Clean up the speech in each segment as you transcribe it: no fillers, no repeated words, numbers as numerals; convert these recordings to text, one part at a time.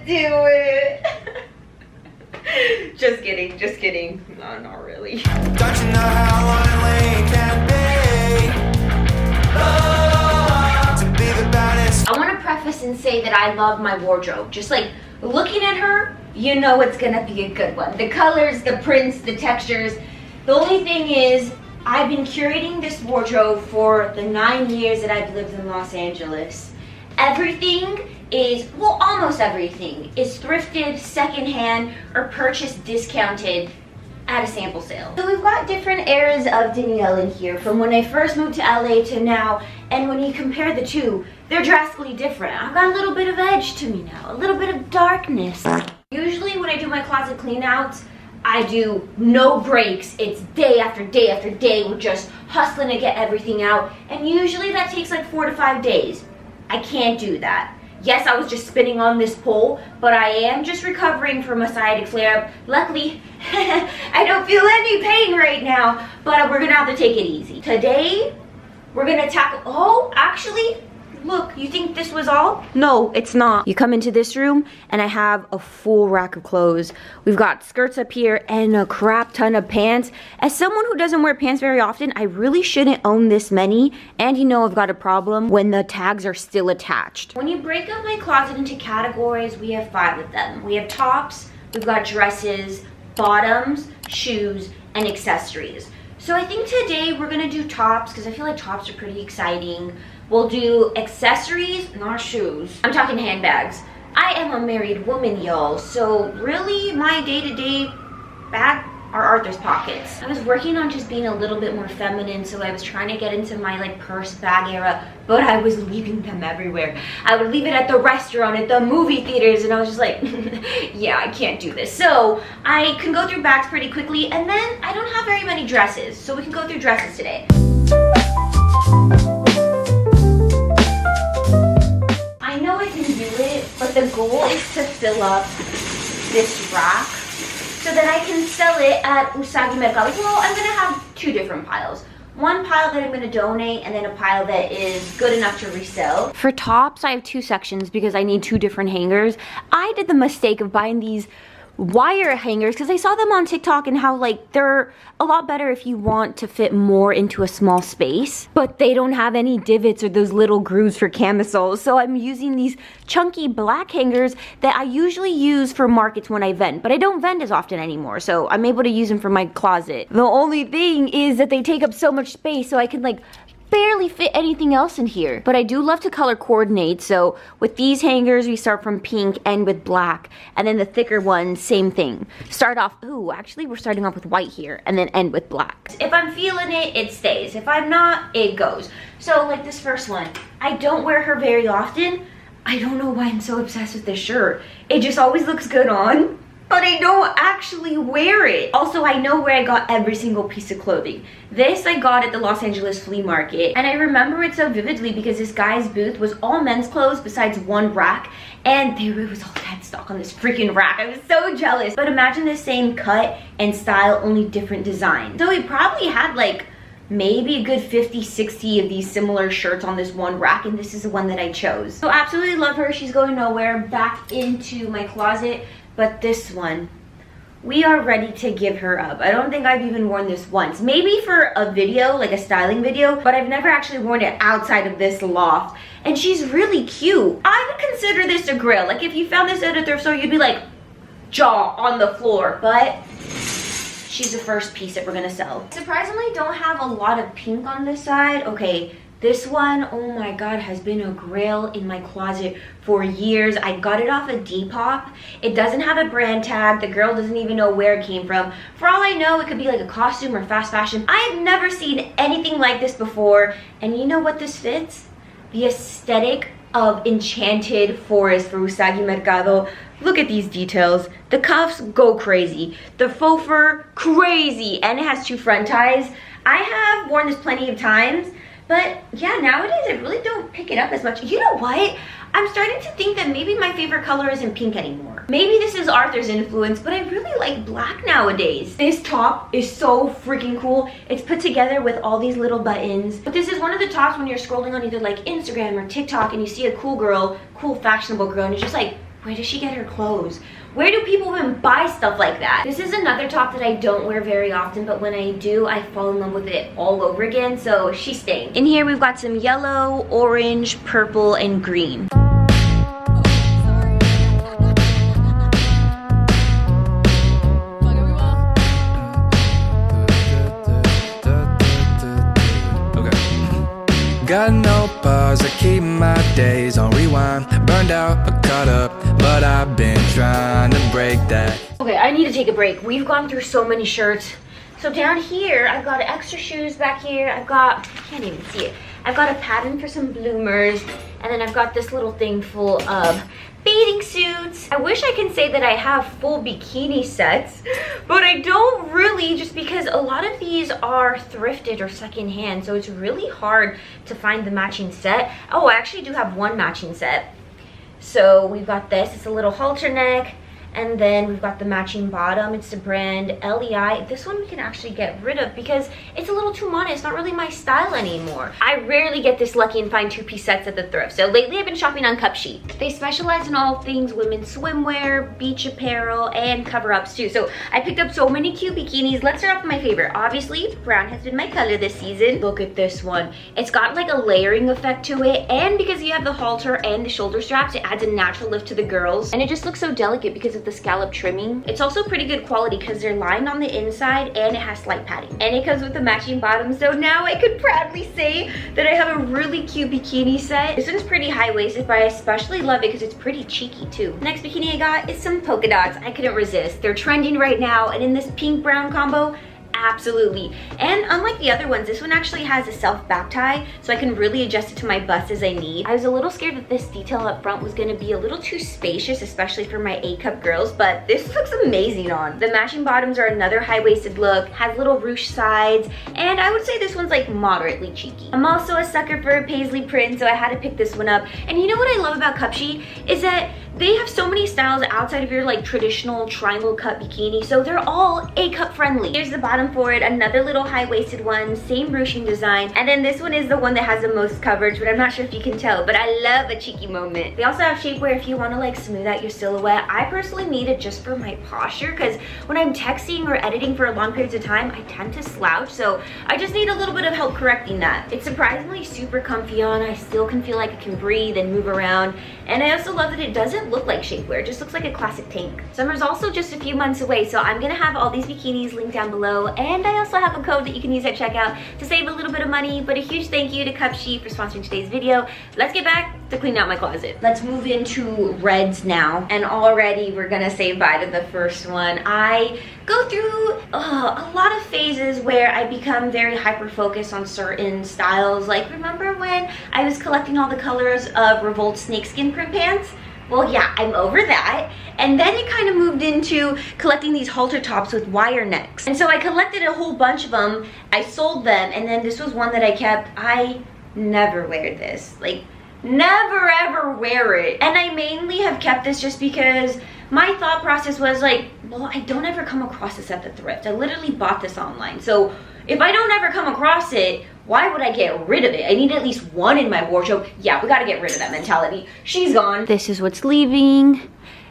do it. Just kidding, just kidding. No, not really. Don't you know how lonely it can be? Oh, to be the baddest. I want to preface and say that I love my wardrobe. Just like looking at her, you know it's gonna be a good one. The colors, the prints, the textures. The only thing is, I've been curating this wardrobe for the 9 years that I've lived in Los Angeles. Everything is, well, almost everything is thrifted, secondhand, or purchased discounted at a sample sale. So we've got different eras of Danielle in here, from when I first moved to LA to now, and when you compare the two, they're drastically different. I've got a little bit of edge to me now, a little bit of darkness. Usually when I do my closet clean outs, I do no breaks. It's day after day after day. We're just hustling to get everything out, and usually that takes like 4 to 5 days. I can't do that. Yes, I was just spinning on this pole, but I am just recovering from a sciatic flare-up. Luckily, I don't feel any pain right now, but we're gonna have to take it easy. Today, we're gonna tackle, oh, actually, look, you think this was all? No, it's not. You come into this room, and I have a full rack of clothes. We've got skirts up here and a crap ton of pants. As someone who doesn't wear pants very often, I really shouldn't own this many. And you know I've got a problem when the tags are still attached. When you break up my closet into categories, we have 5 of them. We have tops, we've got dresses, bottoms, shoes, and accessories. So I think today we're gonna do tops because I feel like tops are pretty exciting. We'll do accessories, not shoes. I'm talking handbags. I am a married woman, y'all, so really my day-to-day bag are Arthur's pockets. I was working on just being a little bit more feminine, so I was trying to get into my like purse bag era, but I was leaving them everywhere. I would leave it at the restaurant, at the movie theaters, and I was just like, yeah, I can't do this. So I can go through bags pretty quickly, and then I don't have very many dresses, so we can go through dresses today. I know I can do it, but the goal is to fill up this rack so that I can sell it at USAGI MERCADO. Well, I'm gonna have 2 different piles. One pile that I'm gonna donate, and then a pile that is good enough to resell. For tops, I have 2 sections because I need 2 different hangers. I did the mistake of buying these wire hangers because I saw them on TikTok and how like they're a lot better if you want to fit more into a small space, but they don't have any divots or those little grooves for camisoles. So I'm using these chunky black hangers that I usually use for markets when I vend, but I don't vend as often anymore, so I'm able to use them for my closet. The only thing is that they take up so much space, so I can like barely fit anything else in here. But I do love to color coordinate, so with these hangers we start from pink, end with black, and then the thicker ones, same thing. Start off, ooh, actually we're starting off with white here, and then end with black. If I'm feeling it, it stays. If I'm not, it goes. So like this first one, I don't wear her very often. I don't know why I'm so obsessed with this shirt. It just always looks good on, but I don't actually wear it. Also, I know where I got every single piece of clothing. This I got at the Los Angeles flea market, and I remember it so vividly because this guy's booth was all men's clothes besides one rack, and there it was all dead stock on this freaking rack. I was so jealous. But imagine the same cut and style, only different design. So he probably had like maybe a good 50, 60 of these similar shirts on this one rack, and this is the one that I chose. So absolutely love her. She's going nowhere. Back into my closet. But this one, we are ready to give her up. I don't think I've even worn this once. Maybe for a video, like a styling video, but I've never actually worn it outside of this loft. And she's really cute. I would consider this a grail. Like if you found this at a thrift store, you'd be like, jaw on the floor. But she's the first piece that we're gonna sell. Surprisingly, don't have a lot of pink on this side. Okay. This one, oh my god, has been a grail in my closet for years. I got it off of Depop. It doesn't have a brand tag. The girl doesn't even know where it came from. For all I know, it could be like a costume or fast fashion. I've never seen anything like this before. And you know what this fits? The aesthetic of Enchanted Forest for USAGI MERCADO. Look at these details. The cuffs go crazy. The faux fur, crazy. And it has 2 front ties. I have worn this plenty of times. But yeah, nowadays I really don't pick it up as much. You know what? I'm starting to think that maybe my favorite color isn't pink anymore. Maybe this is Arthur's influence, but I really like black nowadays. This top is so freaking cool. It's put together with all these little buttons. But this is one of the tops when you're scrolling on either like Instagram or TikTok and you see a cool girl, cool fashionable girl, and you're just like, Where does she get her clothes? Where do people even buy stuff like that? This is another top that I don't wear very often, but when I do, I fall in love with it all over again, so she's staying. In here, we've got some yellow, orange, purple, and green. Got no pause, I keep my days on rewind. Burned out, but caught up, but I've been trying to break that. Okay, I need to take a break. We've gone through so many shirts. So down here, I've got extra shoes back here. I've got, I can't even see it. I've got a pattern for some bloomers. And then I've got this little thing full of bathing suits. I wish I can say that I have full bikini sets, but I don't really, just because a lot of these are thrifted or secondhand, so it's really hard to find the matching set. Oh, I actually do have one matching set. So we've got this, it's a little halter neck, and then we've got the matching bottom. It's the brand LEI. This one we can actually get rid of because it's a little too mono. It's not really my style anymore. I rarely get this lucky and find two-piece sets at the thrift. So lately I've been shopping on Cupshe. They specialize in all things women's swimwear, beach apparel, and cover-ups too. So I picked up so many cute bikinis. Let's start off with my favorite. Obviously, brown has been my color this season. Look at this one. It's got like a layering effect to it, and because you have the halter and the shoulder straps, it adds a natural lift to the girls, and it just looks so delicate because of the scallop trimming. It's also pretty good quality because they're lined on the inside and it has slight padding, and it comes with the matching bottom. So now I could proudly say that I have a really cute bikini set. This one's pretty high-waisted, but I especially love it because it's pretty cheeky too. Next bikini I got is some polka dots. I couldn't resist. They're trending right now, and in this pink brown combo, absolutely. And unlike the other ones, this one actually has a self back tie, so I can really adjust it to my bust as I need. I was a little scared that this detail up front was going to be a little too spacious, especially for my A-cup girls, but this looks amazing on. The matching bottoms are another high-waisted look, has little ruche sides, and I would say this one's like moderately cheeky. I'm also a sucker for a paisley print, so I had to pick this one up. And you know what I love about Cupshe is that they have so many styles outside of your like traditional triangle cut bikini, so they're all A-cup friendly. Here's the bottom for it, another little high-waisted one, same ruching design, and then this one is the one that has the most coverage, but I'm not sure if you can tell, but I love a cheeky moment. They also have shapewear if you want to like smooth out your silhouette. I personally need it just for my posture, because when I'm texting or editing for long periods of time, I tend to slouch, so I just need a little bit of help correcting that. It's surprisingly super comfy on. I still can feel like I can breathe and move around, and I also love that it doesn't look like shapewear. It just looks like a classic tank. Summer's also just a few months away, so I'm gonna have all these bikinis linked down below, and I also have a code that you can use at checkout to save a little bit of money. But a huge thank you to Cupshe for sponsoring today's video. Let's get back to cleaning out my closet. Let's move into reds now, and already we're gonna say bye to the first one. I go through a lot of phases where I become very hyper-focused on certain styles. Like, remember when I was collecting all the colors of Revolt snakeskin print pants? Well, yeah, I'm over that. And then it kind of moved into collecting these halter tops with wire necks. And so I collected a whole bunch of them. I sold them, and then this was one that I kept. I never wear this. Like, never ever wear it. And I mainly have kept this just because my thought process was like, well, I don't ever come across this at the thrift. I literally bought this online. So if I don't ever come across it, why would I get rid of it? I need at least one in my wardrobe. Yeah, we gotta get rid of that mentality. She's gone. This is what's leaving.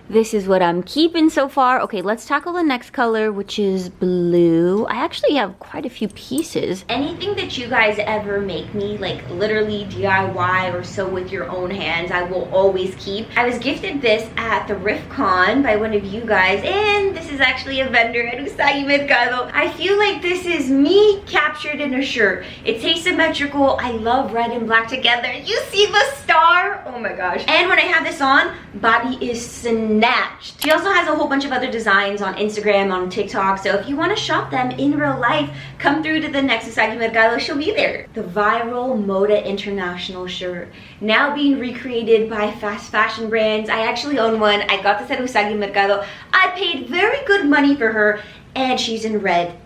This is what I'm keeping so far. Okay, let's tackle the next color, which is blue. I actually have quite a few pieces. Anything that you guys ever make me, like literally DIY or sew with your own hands, I will always keep. I was gifted this at the RiffCon by one of you guys, and this is actually a vendor at USAGI MERCADO. I feel like this is me captured in a shirt. It's asymmetrical. I love red and black together. You see the star? Oh my gosh. And when I have this on, body is snatched. She also has a whole bunch of other designs on Instagram, on TikTok, so if you want to shop them in real life, come through to the next USAGI MERCADO, she'll be there. The viral Moda International shirt, now being recreated by fast fashion brands. I actually own one. I got this at USAGI MERCADO. I paid very good money for her, and she's in red.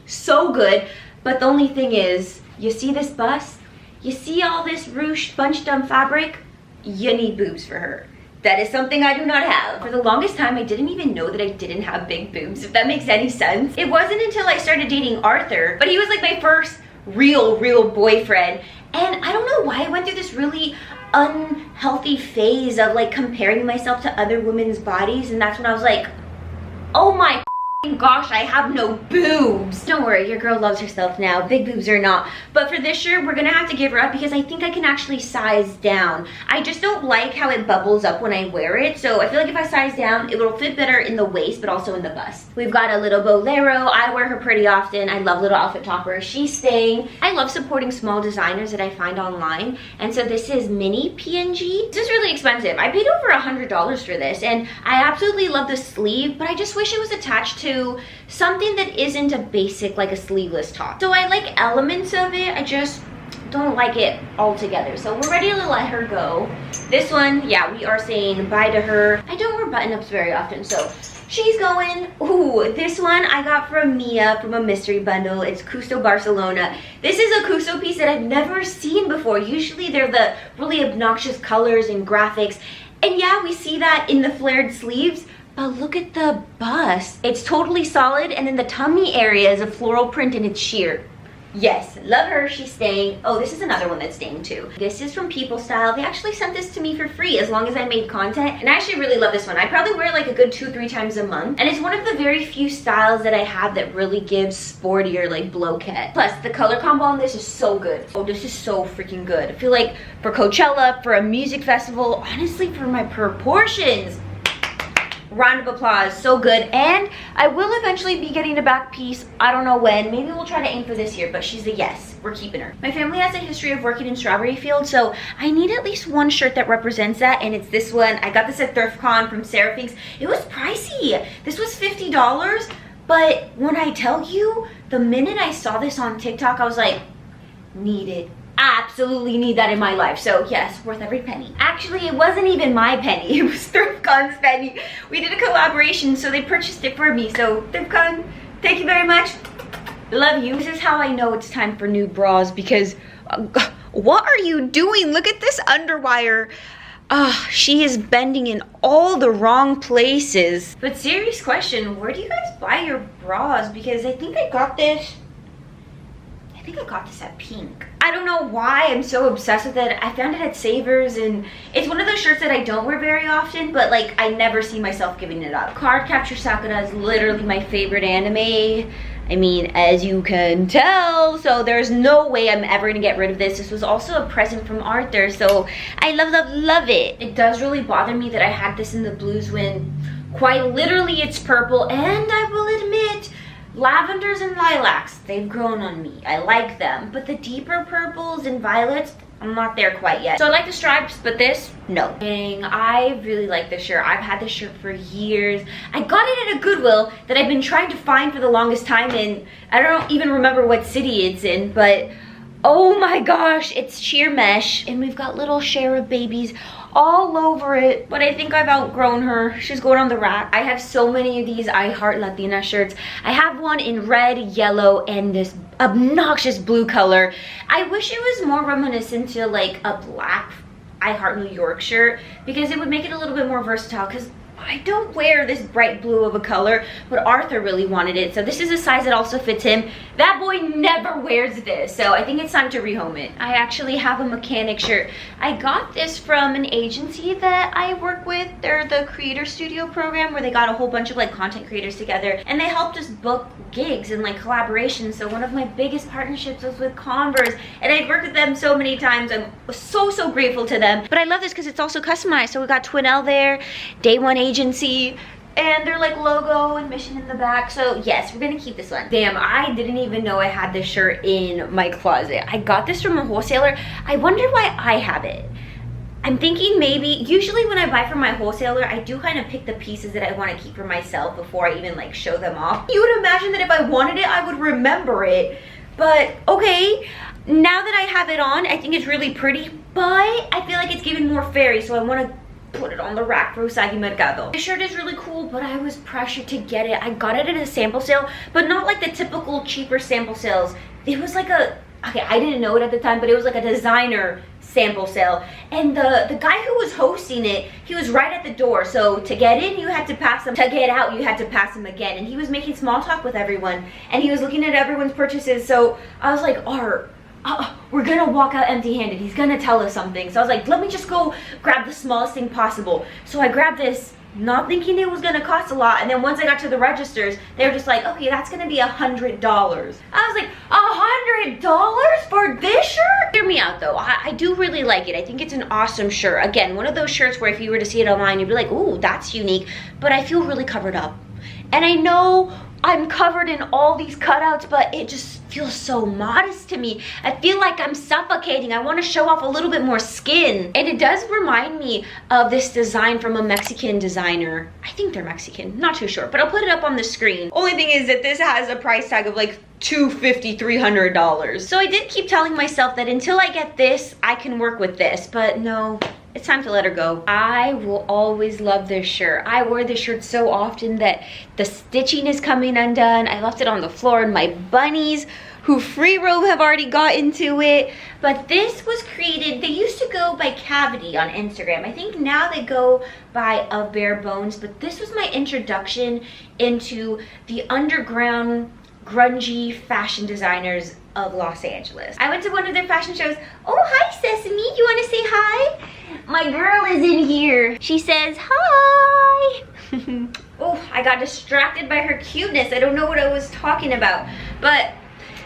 So good, but the only thing is, you see this bust? You see all this ruched, bunched up fabric? You need boobs for her. That is something I do not have. For the longest time, I didn't even know that I didn't have big boobs, if that makes any sense. It wasn't until I started dating Arthur, but he was like my first real boyfriend. And I don't know why I went through this really unhealthy phase of like comparing myself to other women's bodies, and that's when I was like, oh my gosh, I have no boobs. Don't worry, your girl loves herself now, big boobs or not. But for this shirt, we're gonna have to give her up because I think I can actually size down. I just don't like how it bubbles up when I wear it, so I feel like if I size down, it will fit better in the waist but also in the bust. We've got a little bolero. I wear her pretty often. I love little outfit toppers. She's staying. I love supporting small designers that I find online, and so this is mini PNG. This is really expensive. I paid over $100 for this, and I absolutely love the sleeve, but I just wish it was attached to something that isn't a basic, like a sleeveless top. So I like elements of it, I just don't like it all together. So we're ready to let her go. This one, yeah, we are saying bye to her. I don't wear button-ups very often, so she's going. Ooh, this one I got from Mia from a mystery bundle. It's Custo Barcelona. This is a Custo piece that I've never seen before. Usually they're the really obnoxious colors and graphics. And yeah, we see that in the flared sleeves, but look at the bust. It's totally solid, and then the tummy area is a floral print and it's sheer. Yes, love her, she's staying. Oh, this is another one that's staying too. This is from People Style. They actually sent this to me for free as long as I made content, and I actually really love this one. I probably wear it like a good 2-3 times a month, and it's one of the very few styles that I have that really gives sportier like bloquette. Plus, the color combo on this is so good. Oh, this is so freaking good. I feel like for Coachella, for a music festival, honestly for my proportions, round of applause, so good. And I will eventually be getting a back piece. I don't know when. Maybe we'll try to aim for this year, but she's a yes. We're keeping her. My family has a history of working in strawberry fields, so I need at least one shirt that represents that, and it's this one. I got this at ThriftCon from Seraphix. It was pricey. This was $50, but when I tell you, the minute I saw this on TikTok, I was like, need it. Absolutely need that in my life. So yes, worth every penny. Actually, it wasn't even my penny. It was ThriftCon's penny. We did a collaboration, so they purchased it for me. So ThriftCon, thank you very much. Love you. This is how I know it's time for new bras, because what are you doing? Look at this underwire. She is bending in all the wrong places. But serious question, where do you guys buy your bras? Because I think I got this at Pink. I don't know why I'm so obsessed with it. I found it at Savers, and it's one of those shirts that I don't wear very often, but like I never see myself giving it up. Cardcaptor Sakura is literally my favorite anime. I mean, as you can tell, so there's no way I'm ever gonna get rid of this. This was also a present from Arthur, so I love it. It does really bother me that I had this in the blues when quite literally it's purple, and I will admit, lavenders and lilacs, they've grown on me. I like them, but the deeper purples and violets, I'm not there quite yet. So I like the stripes, but this, no. Dang, I really like this shirt. I've had this shirt for years. I got it at a Goodwill that I've been trying to find for the longest time, and I don't even remember what city it's in, but oh my gosh, it's sheer mesh, and we've got little cherub babies all over it, but I think I've outgrown her. She's going on the rack. I have so many of these I Heart Latina shirts. I have one in red, yellow, and this obnoxious blue color. I wish it was more reminiscent to like a black I Heart New York shirt, because it would make it a little bit more versatile, because I don't wear this bright blue of a color, but Arthur really wanted it. So this is a size that also fits him. That boy never wears this, so I think it's time to rehome it. I actually have a mechanic shirt. I got this from an agency that I work with. They're the Creator Studio program, where they got a whole bunch of like content creators together, and they helped us book gigs and like collaborations. So one of my biggest partnerships was with Converse, and I've worked with them so many times. I'm so grateful to them. But I love this because it's also customized. So we got Twinell there, Day One Agency, and their like logo and mission in the back. So yes, we're gonna keep this one. Damn, I didn't even know I had this shirt in my closet. I got this from a wholesaler. I wonder why I have it. I'm thinking maybe, usually when I buy from my wholesaler, I do kind of pick the pieces that I want to keep for myself before I even like show them off. You would imagine that if I wanted it, I would remember it. But okay, now that I have it on, I think it's really pretty, but I feel like it's giving more fairy, so I want to put it on the rack for USAGI MERCADO. This shirt is really cool, but I was pressured to get it. I got it at a sample sale, but not like the typical cheaper sample sales. It was like a, okay, I didn't know it at the time, but it was like a designer sample sale. And the guy who was hosting it, he was right at the door. So to get in, you had to pass him. To get out, you had to pass him again. And he was making small talk with everyone. And he was looking at everyone's purchases. So I was like, Art, we're gonna walk out empty-handed. He's gonna tell us something. So I was like, let me just go grab the smallest thing possible. So I grabbed this, not thinking it was gonna cost a lot, and then once I got to the registers, they were just like, okay, that's gonna be $100. I was like, $100 for this shirt? Hear me out though, I do really like it. I think it's an awesome shirt. Again, one of those shirts where if you were to see it online, you'd be like, ooh, that's unique, but I feel really covered up. And I know I'm covered in all these cutouts, but it just feels so modest to me. I feel like I'm suffocating. I want to show off a little bit more skin. And it does remind me of this design from a Mexican designer. I think they're Mexican, not too sure, but I'll put it up on the screen. Only thing is that this has a price tag of like $250, $300. So I did keep telling myself that until I get this, I can work with this, but no. It's time to let her go. I will always love this shirt. I wore this shirt so often that the stitching is coming undone. I left it on the floor and my bunnies who free roam have already got into it. But this was created, they used to go by Cavity on Instagram. I think now they go by Of Bare Bones, but this was my introduction into the underground grungy fashion designers of Los Angeles. I went to one of their fashion shows. Oh, hi Sesame, you wanna say hi? My girl is in here. She says hi. Oh, I got distracted by her cuteness. I don't know what I was talking about, but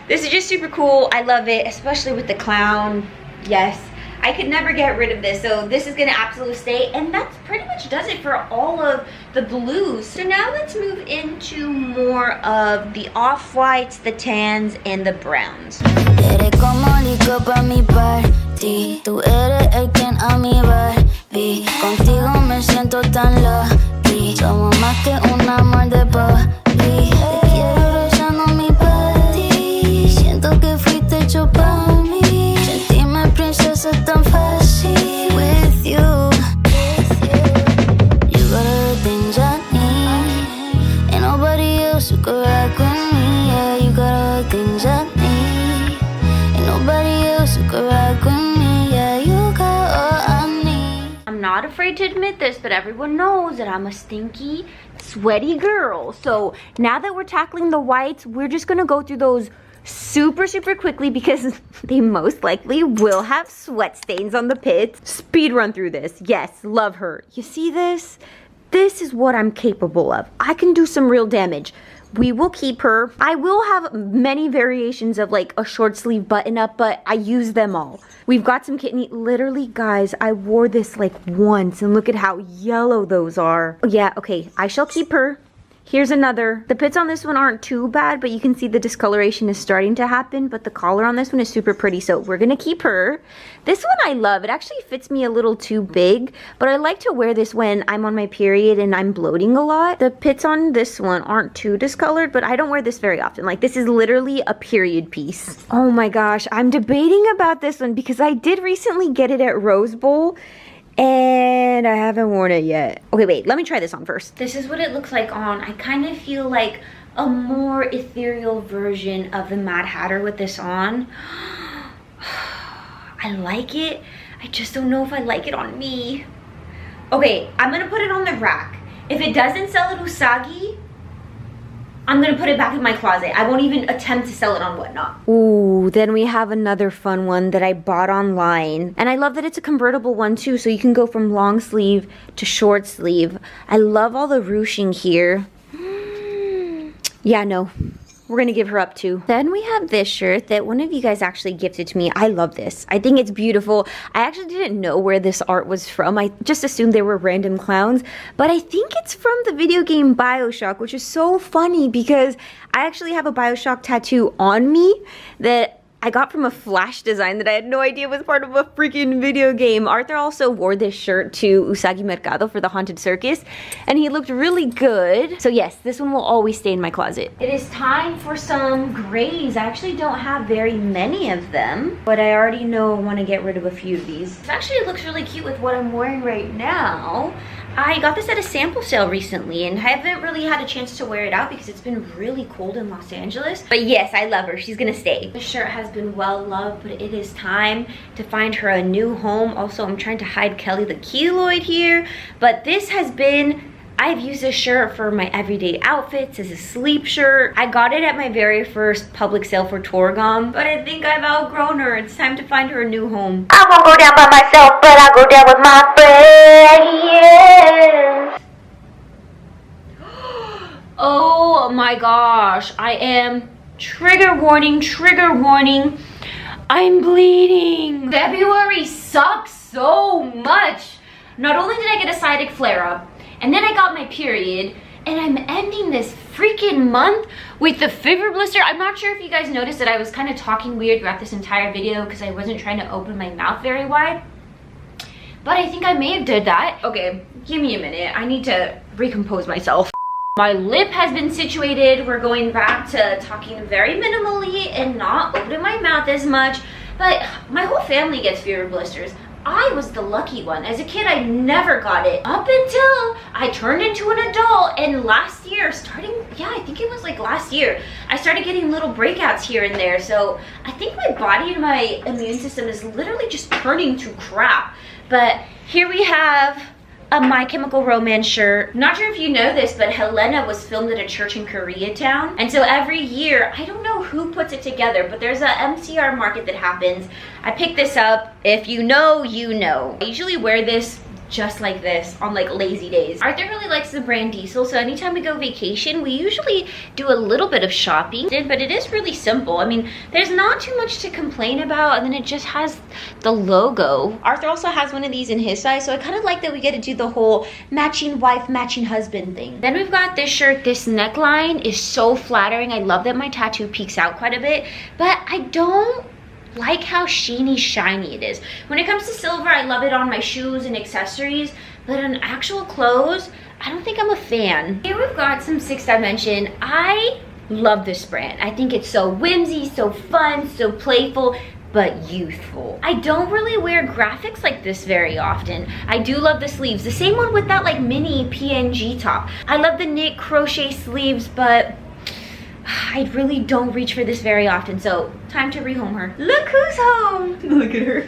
this is just super cool. I love it, especially with the clown. Yes, I could never get rid of this, so this is gonna absolutely stay, and that's pretty much does it for all of the blues. So now let's move into more of the off-whites, the tans, and the browns. Tú eres el quien a mí Barbie. Contigo me siento tan lucky. Somos más que un amor de papi. Te quiero rozando mi body. Siento que fuiste hecho para mí. Sentirme princesa tan fácil. With you. You got everything I need. Ain't nobody else who could rock with me. Yeah, you got everything I need. Ain't nobody else who could rock with me. I'm not afraid to admit this, but everyone knows that I'm a stinky, sweaty girl. So now that we're tackling the whites, we're just gonna go through those super quickly because they most likely will have sweat stains on the pits. Speed run through this. Yes, love her. You see this? This is what I'm capable of. I can do some real damage. We will keep her. I will have many variations of like a short sleeve button up, but I use them all. We've got some kitten. Literally, guys, I wore this like once and look at how yellow those are. Yeah, okay, I shall keep her. Here's another. The pits on this one aren't too bad, but you can see the discoloration is starting to happen, but the collar on this one is super pretty, so we're gonna keep her. This one I love. It actually fits me a little too big, but I like to wear this when I'm on my period and I'm bloating a lot. The pits on this one aren't too discolored, but I don't wear this very often. Like, this is literally a period piece. Oh my gosh, I'm debating about this one because I did recently get it at Rose Bowl, and I haven't worn it yet. Okay, wait, let me try this on first. This is what it looks like on. I kind of feel like a more ethereal version of the Mad Hatter with this on. I like it. I just don't know if I like it on me. Okay, I'm gonna put it on the rack. If it doesn't sell at Usagi, I'm gonna put it back in my closet. I won't even attempt to sell it on Whatnot. Ooh, then we have another fun one that I bought online. And I love that it's a convertible one too, so you can go from long sleeve to short sleeve. I love all the ruching here. Yeah, no, we're gonna give her up too. Then we have this shirt that one of you guys actually gifted to me. I love this. I think it's beautiful. I actually didn't know where this art was from. I just assumed they were random clowns, but I think it's from the video game BioShock, which is so funny because I actually have a BioShock tattoo on me that I got from a flash design that I had no idea was part of a freaking video game. Arthur also wore this shirt to USAGI MERCADO for the Haunted Circus, and he looked really good. So yes, this one will always stay in my closet. It is time for some grays. I actually don't have very many of them, but I already know I want to get rid of a few of these. It actually looks really cute with what I'm wearing right now. I got this at a sample sale recently and haven't really had a chance to wear it out because it's been really cold in Los Angeles. But yes, I love her. She's gonna stay. The shirt has been well loved, but it is time to find her a new home. Also, I'm trying to hide Kelly the keloid here, but this has been, I've used this shirt for my everyday outfits as a sleep shirt. I got it at my very first public sale for Torgum, but I think I've outgrown her. It's time to find her a new home. I won't go down by myself, but I'll go down with my friends. Oh my gosh, I am, trigger warning, I'm bleeding. February sucks so much. Not only did I get a sciatic flare-up, and then I got my period, and I'm ending this freaking month with the fever blister. I'm not sure if you guys noticed that I was kind of talking weird throughout this entire video because I wasn't trying to open my mouth very wide. But I think I may have did that. Okay, give me a minute. I need to recompose myself. My lip has been situated. We're going back to talking very minimally and not opening my mouth as much. But my whole family gets fever blisters. I was the lucky one. As a kid, I never got it up until I turned into an adult. And last year, I think it was like last year, I started getting little breakouts here and there. So I think my body and my immune system is literally just turning to crap. But here we have a My Chemical Romance shirt. Not sure if you know this, but Helena was filmed at a church in Koreatown. And so every year, I don't know who puts it together, but there's a MCR market that happens. I picked this up. If you know, you know. I usually wear this just like this on like lazy days. Arthur really likes the brand Diesel, so anytime we go vacation, we usually do a little bit of shopping, but it is really simple. I mean, there's not too much to complain about, and then it just has the logo. Arthur also has one of these in his size, so I kind of like that we get to do the whole matching wife, matching husband thing. Then we've got this shirt. This neckline is so flattering. I love that my tattoo peeks out quite a bit, but I don't like how shiny it is. When it comes to silver, I love it on my shoes and accessories, but on actual clothes, I don't think I'm a fan. Here we've got some 6th Dimension. I love this brand. I think it's so whimsy, so fun, so playful, but youthful. I don't really wear graphics like this very often. I do love the sleeves. The same one with that like mini PNG top. I love the knit crochet sleeves, but I really don't reach for this very often, so time to rehome her. Look who's home! Look at her.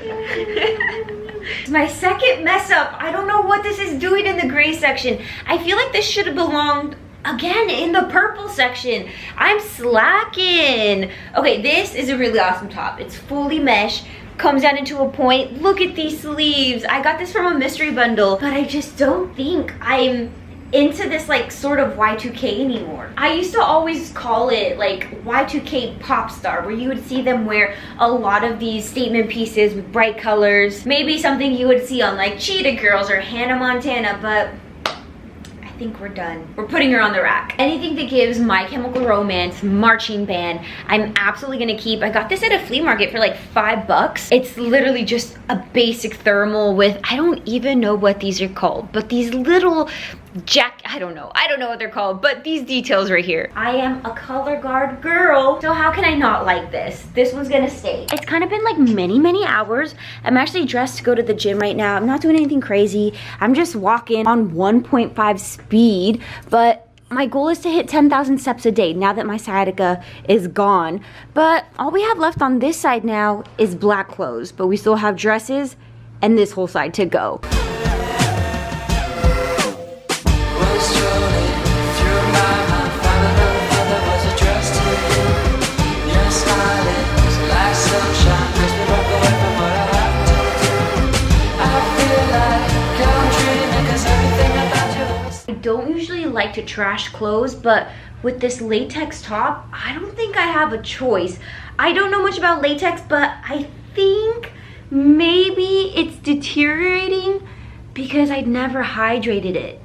My second mess up. I don't know what this is doing in the gray section. I feel like this should have belonged again in the purple section. I'm slacking. Okay, this is a really awesome top. It's fully mesh, comes down into a point. Look at these sleeves. I got this from a mystery bundle, but I just don't think I'm into this like sort of Y2K anymore. I used to always call it like Y2K pop star, where you would see them wear a lot of these statement pieces with bright colors. Maybe something you would see on like Cheetah Girls or Hannah Montana, but I think we're done. We're putting her on the rack. Anything that gives My Chemical Romance marching band, I'm absolutely gonna keep. I got this at a flea market for like $5. It's literally just a basic thermal with, I don't even know what these are called, but these little I don't know what they're called, but these details right here. I am a color guard girl, so how can I not like this? This one's gonna stay. It's kind of been like many hours. I'm actually dressed to go to the gym right now. I'm not doing anything crazy. I'm just walking on 1.5 speed, but my goal is to hit 10,000 steps a day now that my sciatica is gone. But all we have left on this side now is black clothes, but we still have dresses and this whole side to go. I don't usually like to trash clothes, but with this latex top, I don't think I have a choice. I don't know much about latex, but I think maybe it's deteriorating because I'd never hydrated it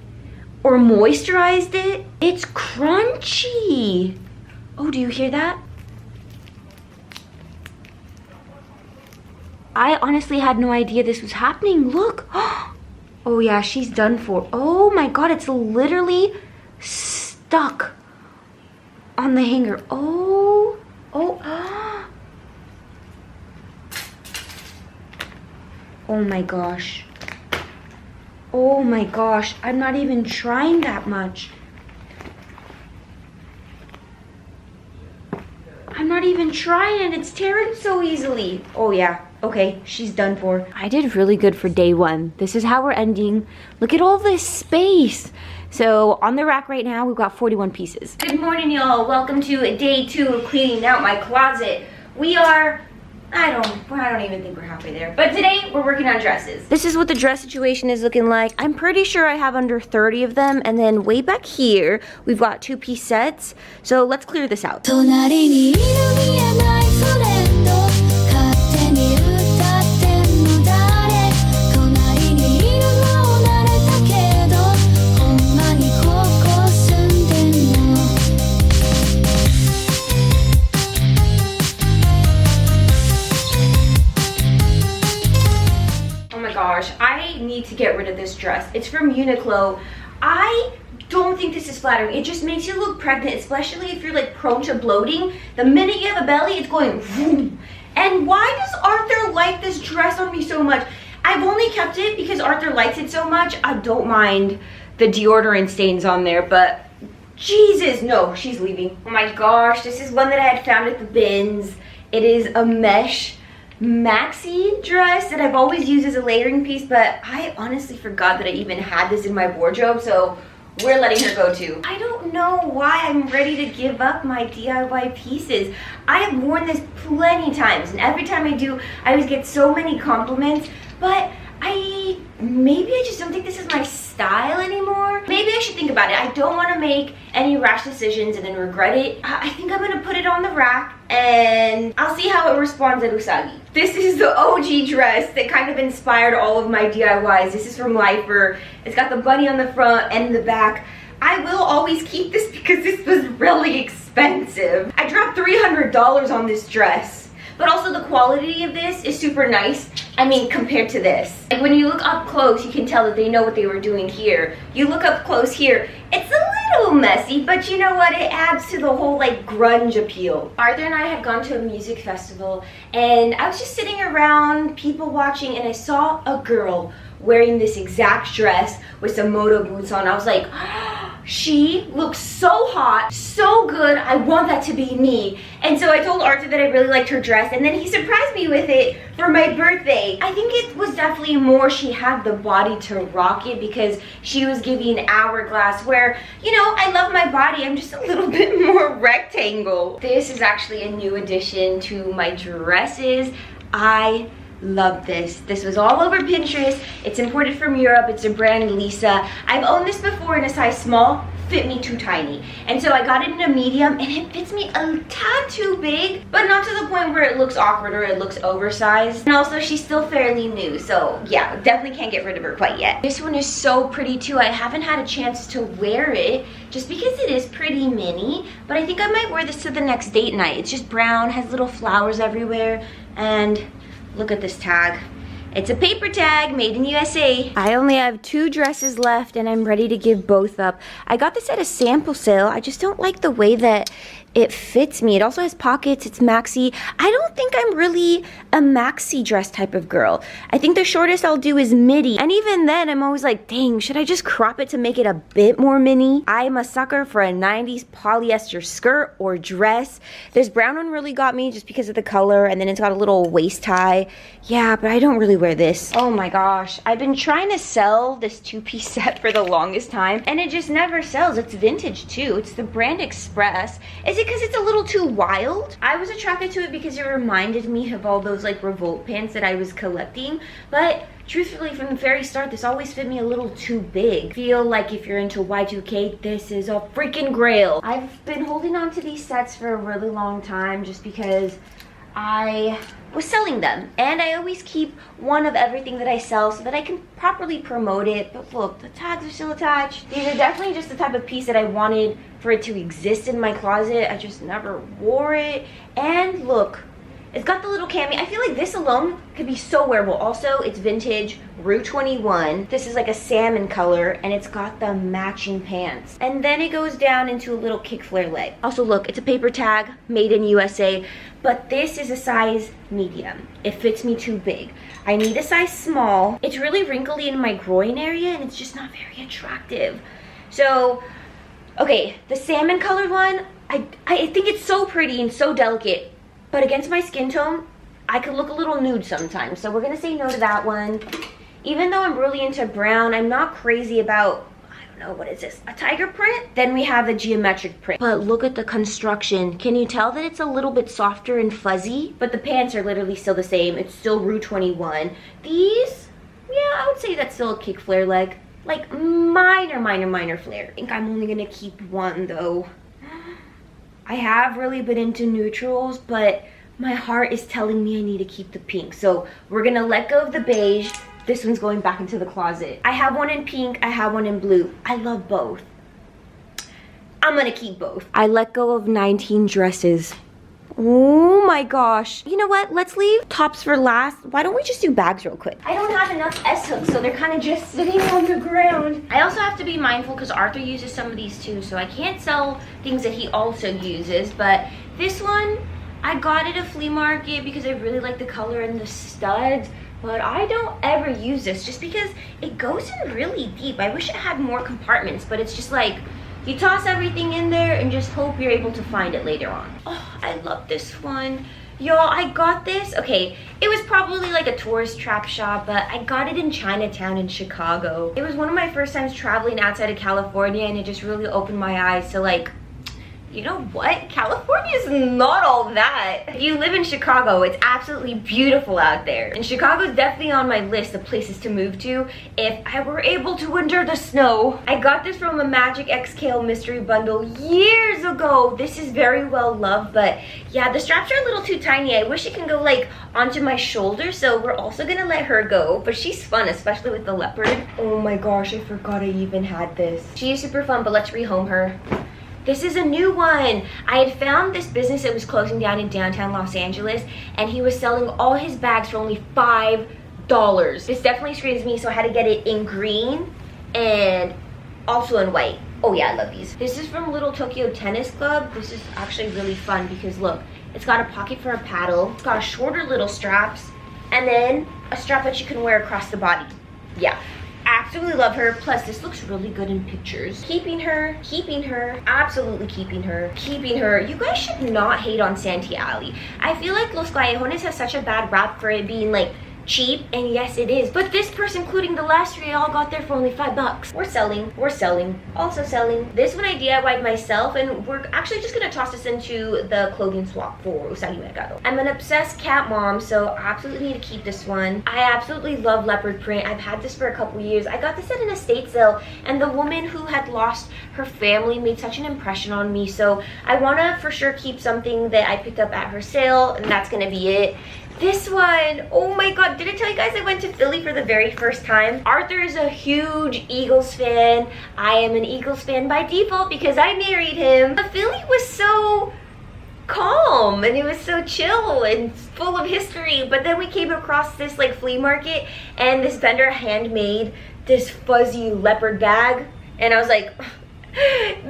or moisturized it. It's crunchy. Oh, do you hear that? I honestly had no idea this was happening. Look. Oh yeah, she's done for. Oh my god, it's literally stuck on the hanger. Oh. Oh my gosh. Oh my gosh, I'm not even trying that much. I'm not even trying and it's tearing so easily. Oh yeah. Okay, she's done for. I did really good for day one. This is how we're ending. Look at all this space. So on the rack right now, we've got 41 pieces. Good morning, y'all. Welcome to day 2 of cleaning out my closet. We are, I don't even think we're halfway there. But today, we're working on dresses. This is what the dress situation is looking like. I'm pretty sure I have under 30 of them. And then way back here, we've got 2-piece sets. So let's clear this out. Gosh, I need to get rid of this dress. It's from Uniqlo. I don't think this is flattering. It just makes you look pregnant, especially if you're like prone to bloating. The minute you have a belly, it's going vroom. And why does Arthur like this dress on me so much? I've only kept it because Arthur likes it so much. I don't mind the deodorant stains on there, but Jesus, no, she's leaving. Oh my gosh, this is one that I had found at the bins. It is a mesh maxi dress that I've always used as a layering piece, but I honestly forgot that I even had this in my wardrobe, so we're letting her go too. I don't know why I'm ready to give up my DIY pieces. I have worn this plenty times, and every time I do, I always get so many compliments, but maybe I just don't think this is my style anymore. Maybe I should think about it. I don't want to make any rash decisions and then regret it. I think I'm going to put it on the rack and I'll see how it responds at Usagi. This is the OG dress that kind of inspired all of my DIYs. This is from Lifer. It's got the bunny on the front and the back. I will always keep this because this was really expensive. I dropped $300 on this dress. But also the quality of this is super nice. I mean, compared to this. Like when you look up close, you can tell that they know what they were doing here. You look up close here, it's a little messy, but you know what? It adds to the whole like grunge appeal. Arthur and I had gone to a music festival and I was just sitting around, people watching, and I saw a girl wearing this exact dress with some moto boots on. I was like, she looks so hot, so good, I want that to be me. And so I told Arthur that I really liked her dress, and then he surprised me with it for my birthday. I think it was definitely more she had the body to rock it because she was giving hourglass where, you know, I love my body, I'm just a little bit more rectangle. This is actually a new addition to my dresses. I love this. This was all over Pinterest. It's imported from Europe. It's a brand Lisa. I've owned this before in a size small, fit me too tiny. And so I got it in a medium and it fits me a tad too big, but not to the point where it looks awkward or it looks oversized. And also she's still fairly new, so yeah, definitely can't get rid of her quite yet. This one is so pretty too. I haven't had a chance to wear it just because it is pretty mini, but I think I might wear this to the next date night. It's just brown, has little flowers everywhere, and look at this tag. It's a paper tag made in USA. I only have 2 dresses left and I'm ready to give both up. I got this at a sample sale. I just don't like the way that it fits me. It also has pockets, it's maxi. I don't think I'm really a maxi dress type of girl. I think the shortest I'll do is midi. And even then, I'm always like, dang, should I just crop it to make it a bit more mini? I'm a sucker for a 90s polyester skirt or dress. This brown one really got me just because of the color, and then it's got a little waist tie. Yeah, but I don't really wear this. Oh my gosh, I've been trying to sell this 2-piece set for the longest time, and it just never sells. It's vintage too. It's the brand Express. Is it because it's a little too wild? I was attracted to it because it reminded me of all those like revolt pants that I was collecting, but truthfully from the very start this always fit me a little too big. I feel like if you're into Y2K, this is a freaking grail. I've been holding on to these sets for a really long time just because I was selling them, and I always keep one of everything that I sell so that I can properly promote it. But look, the tags are still attached. These are definitely just the type of piece that I wanted for it to exist in my closet. I just never wore it. And look, it's got the little cami. I feel like this alone could be so wearable. Also, it's vintage, Rue 21. This is like a salmon color, and it's got the matching pants. And then it goes down into a little kick flare leg. Also, look, it's a paper tag, made in USA, but this is a size medium. It fits me too big. I need a size small. It's really wrinkly in my groin area, and it's just not very attractive. So, okay, the salmon colored one, I think it's so pretty and so delicate. But against my skin tone, I could look a little nude sometimes. So we're gonna say no to that one. Even though I'm really into brown, I'm not crazy about, I don't know, what is this? A tiger print? Then we have a geometric print. But look at the construction. Can you tell that it's a little bit softer and fuzzy? But the pants are literally still the same. It's still Rue 21. These, yeah, I would say that's still a kick flare leg. Like minor flare. I think I'm only gonna keep one though. I have really been into neutrals, but my heart is telling me I need to keep the pink. So we're gonna let go of the beige. This one's going back into the closet. I have one in pink, I have one in blue. I love both. I'm gonna keep both. I let go of 19 dresses. Oh my gosh. You know what? Let's leave tops for last. Why don't we just do bags real quick? I don't have enough S-hooks, so they're kind of just sitting on the ground. I also have to be mindful because Arthur uses some of these too, so I can't sell things that he also uses. But this one, I got it at a flea market because I really like the color and the studs. But I don't ever use this just because it goes in really deep. I wish it had more compartments, but it's just like, you toss everything in there and just hope you're able to find it later on. Oh, I love this one. Y'all, I got this. Okay, it was probably like a tourist trap shop, but I got it in Chinatown in Chicago. It was one of my first times traveling outside of California, and it just really opened my eyes to like, you know what? California is not all that. If you live in Chicago, it's absolutely beautiful out there. And Chicago is definitely on my list of places to move to if I were able to endure the snow. I got this from a Magic X-Kale mystery bundle years ago. This is very well loved, but yeah, the straps are a little too tiny. I wish it can go like onto my shoulder, so we're also gonna let her go. But she's fun, especially with the leopard. Oh my gosh, I forgot I even had this. She is super fun, but let's rehome her. This is a new one. I had found this business that was closing down in downtown Los Angeles, and he was selling all his bags for only $5. This definitely screams me, so I had to get it in green and also in white. Oh yeah, I love these. This is from Little Tokyo Tennis Club. This is actually really fun because look, it's got a pocket for a paddle. It's got shorter little straps, and then a strap that you can wear across the body. Yeah. Absolutely love her. Plus, this looks really good in pictures. Keeping her, absolutely keeping her. You guys should not hate on Santee Alley. I feel like Los Callejones has such a bad rap for it being like cheap, and yes it is, but this person, including the last three, all got there for only $5. We're selling, also selling. This one I DIY'd myself, and we're actually just gonna toss this into the clothing swap for USAGI MERCADO. I'm an obsessed cat mom, so I absolutely need to keep this one. I absolutely love leopard print. I've had this for a couple years. I got this at an estate sale, and the woman who had lost her family made such an impression on me, so I wanna for sure keep something that I picked up at her sale, and that's gonna be it. This one, oh my god, did I tell you guys I went to Philly for the very first time? Arthur is a huge Eagles fan. I am an Eagles fan by default because I married him. But Philly was so calm and it was so chill and full of history. But then we came across this like flea market, and this vendor handmade this fuzzy leopard bag, and I was like,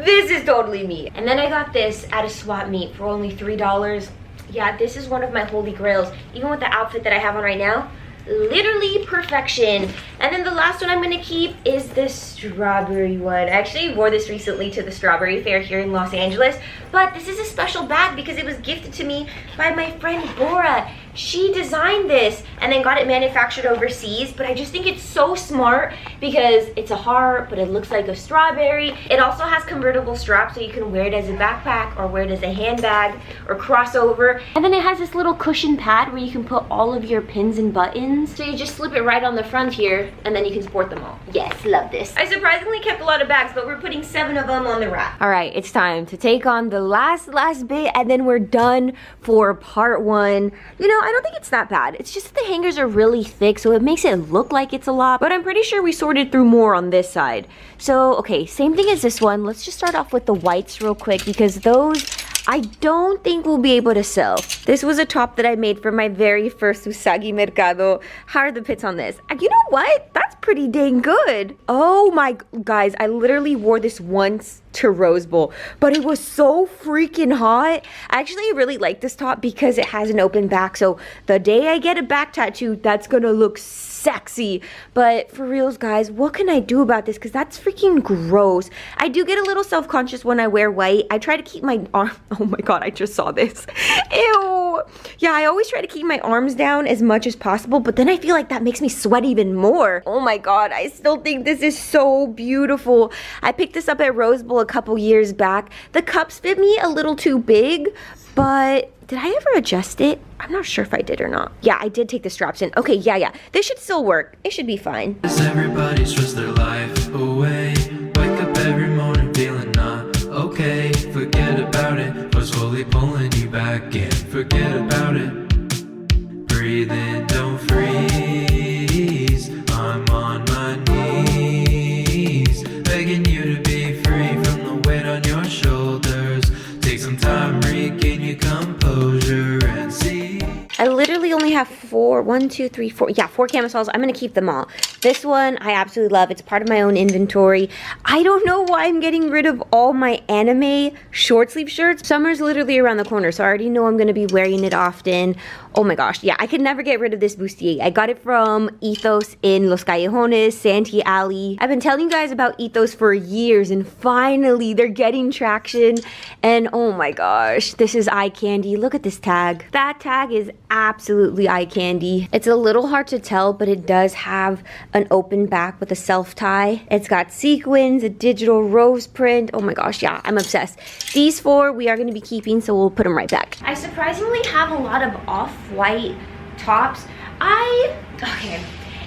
this is totally me. And then I got this at a swap meet for only $3. Yeah, this is one of my holy grails. Even with the outfit that I have on right now, literally perfection. And then the last one I'm gonna keep is this strawberry one. I actually wore this recently to the strawberry fair here in Los Angeles, but this is a special bag because it was gifted to me by my friend Bora. She designed this and then got it manufactured overseas, but I just think it's so smart because it's a heart, but it looks like a strawberry. It also has convertible straps, so you can wear it as a backpack or wear it as a handbag or crossover. And then it has this little cushion pad where you can put all of your pins and buttons. So you just slip it right on the front here, and then you can sport them all. Yes, love this. I surprisingly kept a lot of bags, but we're putting 7 of them on the rack. All right, it's time to take on the last bit, and then we're done for part 1. You know, I don't think it's that bad. It's just that the hangers are really thick, so it makes it look like it's a lot, but I'm pretty sure we sorted through more on this side. So, okay, same thing as this one. Let's just start off with the whites real quick because those I don't think we'll be able to sell. This was a top that I made for my very first USAGI MERCADO. How are the pits on this? You know what? That's pretty dang good. Oh my, guys, I literally wore this once to Rose Bowl, but it was so freaking hot. I actually really like this top because it has an open back, so the day I get a back tattoo, that's gonna look sexy. But for reals, guys, what can I do about this? Because that's freaking gross. I do get a little self-conscious when I wear white. I try to keep my arm, oh my god, I just saw this. Ew. Yeah, I always try to keep my arms down as much as possible, but then I feel like that makes me sweat even more. Oh my god, I still think this is so beautiful. I picked this up at Rose Bowl a couple years back. The cups fit me a little too big, but did I ever adjust it? I'm not sure if I did or not. Yeah, I did take the straps in. Okay, yeah. This should still work. It should be fine. Everybody stress their life away. Wake up every morning feeling not okay. Forget about it. What's slowly pulling you back in? Forget about it. Breathe in, don't freeze. I'm on my knees, begging you to be free from the weight on your shoulders. Take some time, regain your composure and see. I literally only have four camisoles. I'm gonna keep them all. This one I absolutely love. It's part of my own inventory. I don't know why I'm getting rid of all my anime short sleeve shirts. Summer's literally around the corner, so I already know I'm gonna be wearing it often. Oh my gosh, yeah, I could never get rid of this bustier. I got it from Ethos in Los Callejones, Santee Alley. I've been telling you guys about Ethos for years, and finally they're getting traction. And oh my gosh, this is eye candy. Look at this tag. That tag is absolutely eye candy. It's a little hard to tell, but it does have an open back with a self tie. It's got sequins, a digital rose print. Oh my gosh, yeah, I'm obsessed. These four we are going to be keeping, so we'll put them right back. I surprisingly have a lot of off-white tops.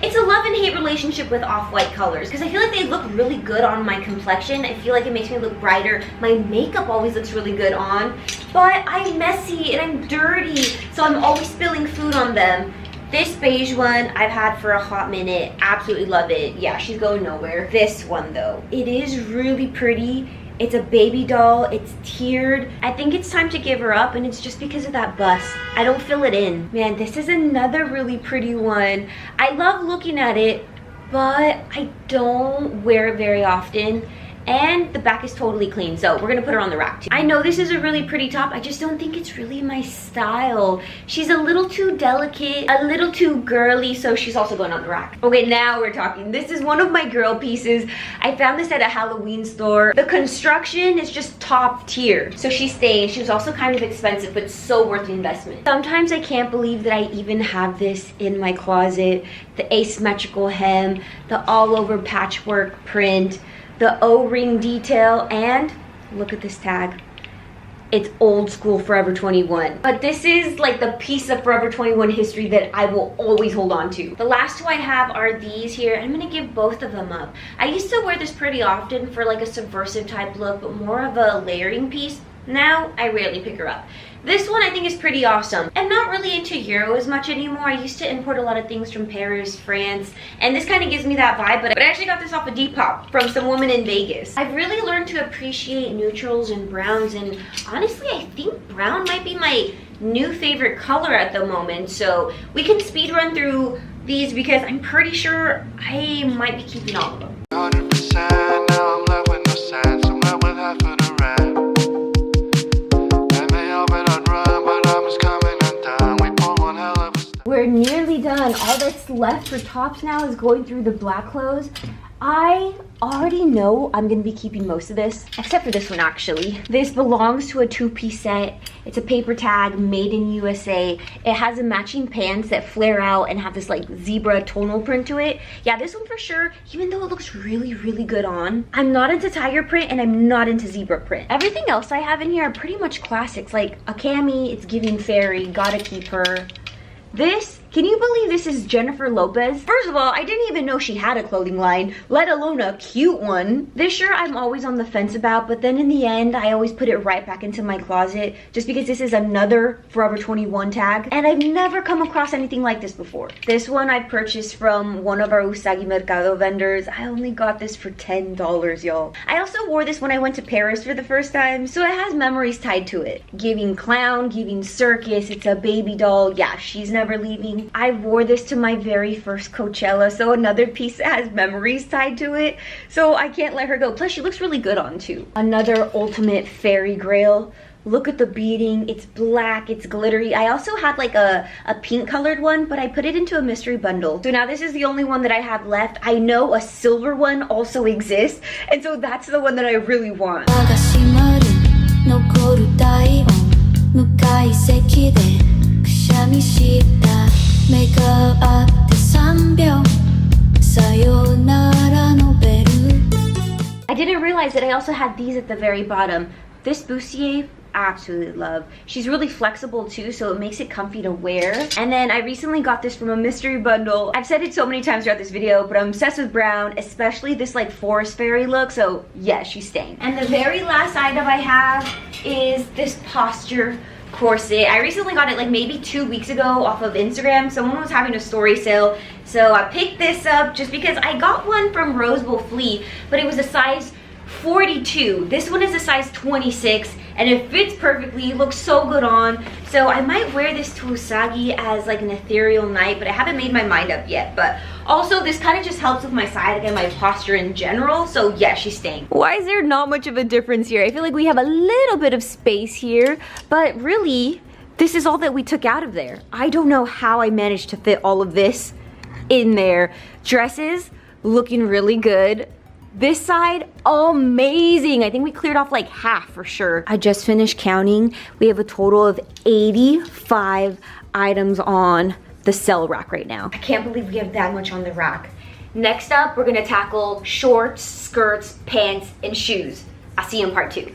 It's a love and hate relationship with off-white colors because I feel like they look really good on my complexion. I feel like it makes me look brighter. My makeup always looks really good on, but I'm messy and I'm dirty, so I'm always spilling food on them. This beige one I've had for a hot minute. Absolutely love it. Yeah, she's going nowhere. This one though, it is really pretty. It's a baby doll. It's tiered. I think it's time to give her up, and it's just because of that bust. I don't fill it in. Man, this is another really pretty one. I love looking at it, but I don't wear it very often. And the back is totally clean, so we're gonna put her on the rack too. I know this is a really pretty top, I just don't think it's really my style. She's a little too delicate, a little too girly, so she's also going on the rack. Okay, now we're talking. This is one of my girl pieces. I found this at a Halloween store. The construction is just top tier, so she's staying. She was also kind of expensive, but so worth the investment. Sometimes I can't believe that I even have this in my closet. The asymmetrical hem, the all over patchwork print, the O-ring detail, and look at this tag. It's old school Forever 21. But this is like the piece of Forever 21 history that I will always hold on to. The last two I have are these here. I'm gonna give both of them up. I used to wear this pretty often for like a subversive type look, but more of a layering piece. Now, I rarely pick her up. This one I think is pretty awesome. I'm not really into Euro as much anymore. I used to import a lot of things from Paris, France, and this kind of gives me that vibe, but I actually got this off of Depop from some woman in Vegas. I've really learned to appreciate neutrals and browns, and honestly, I think brown might be my new favorite color at the moment, so we can speed run through these because I'm pretty sure I might be keeping all of them. 100%, now I'm left with no sense. I'm left with half of the rent. We're nearly done. All that's left for tops now is going through the black clothes. I already know I'm gonna be keeping most of this, except for this one actually. This belongs to a two-piece set. It's a paper tag made in USA. It has a matching pants that flare out and have this like zebra tonal print to it. Yeah, this one for sure, even though it looks really, really good on. I'm not into tiger print and I'm not into zebra print. Everything else I have in here are pretty much classics, like a cami, it's giving fairy, gotta keep her. This, can you believe this is Jennifer Lopez? First of all, I didn't even know she had a clothing line, let alone a cute one. This shirt I'm always on the fence about, but then in the end, I always put it right back into my closet just because this is another Forever 21 tag, and I've never come across anything like this before. This one I purchased from one of our USAGI MERCADO vendors. I only got this for $10, y'all. I also wore this when I went to Paris for the first time, so it has memories tied to it. Giving clown, giving circus, it's a baby doll. Yeah, she's never leaving. I wore this to my very first Coachella, so another piece that has memories tied to it, so I can't let her go. Plus she looks really good on too. Another ultimate fairy grail. Look at the beading, it's black, it's glittery. I also had like a pink colored one, but I put it into a mystery bundle. So now this is the only one that I have left. I know a silver one also exists, and so that's the one that I really want. 闇したメイクアップ3秒さよならのベル I didn't realize that I also had these at the very bottom. This bustier, I absolutely love. She's really flexible too, so it makes it comfy to wear. And then I recently got this from a mystery bundle. I've said it so many times throughout this video, but I'm obsessed with brown, especially this like forest fairy look, so yeah, she's staying. And the very last item I have is this posture corset. I recently got it like maybe 2 weeks ago off of Instagram. Someone was having a story sale, so I picked this up just because I got one from Roseville Flea, but it was a size 42. This one is a size 26 and it fits perfectly, looks so good on. So I might wear this to Usagi as like an ethereal night, but I haven't made my mind up yet. But also this kind of just helps with my side and my posture in general. So yeah, she's staying. Why is there not much of a difference here? I feel like we have a little bit of space here, but really this is all that we took out of there. I don't know how I managed to fit all of this in there. Dresses looking really good. This side, amazing. I think we cleared off like half for sure. I just finished counting. We have a total of 85 items on the sell rack right now. I can't believe we have that much on the rack. Next up, we're gonna tackle shorts, skirts, pants, and shoes. I'll see you in part 2.